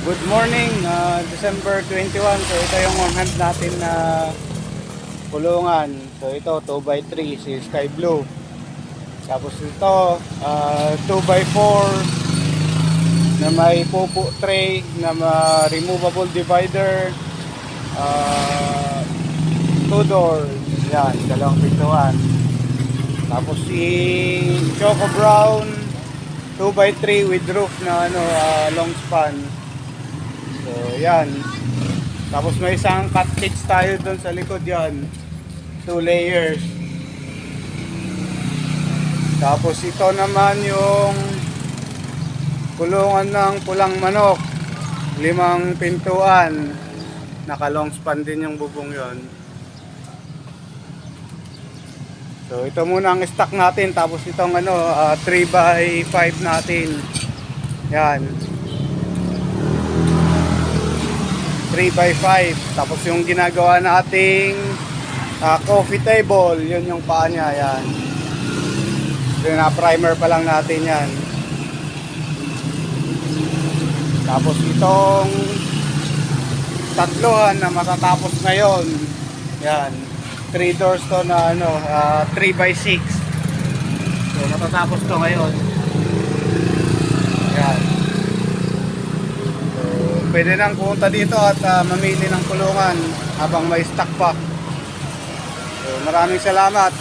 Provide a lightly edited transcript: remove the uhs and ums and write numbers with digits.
Good morning, December 21. So ito yung on-hand natin na kulungan. So ito 2x3 si Sky Blue. Tapos ito 2x4 na may pupo tray na removable divider. 2 door. Yan, dalawang pintuan. Tapos si Choco Brown 2x3 with roof na long span. So yan. Tapos may isang cut cage tayo doon sa likod yan. 2 layers. Tapos ito naman yung kulungan ng pulang manok. 5 pintuan. Naka long span din yung bubong yon. So ito muna ang stock natin. Tapos itong 3x5 natin. Yan. 3x5. Tapos yung ginagawa nating coffee table, yun yung paa niya. Yan. Na-primer pa lang natin yan. Tapos itong tatlohan na matatapos ngayon. Yan. 3 doors to na 3x6. So matatapos to ngayon. Yan. Pwede nang pumunta dito at mamili ng kulungan habang may stock pa. So, maraming salamat.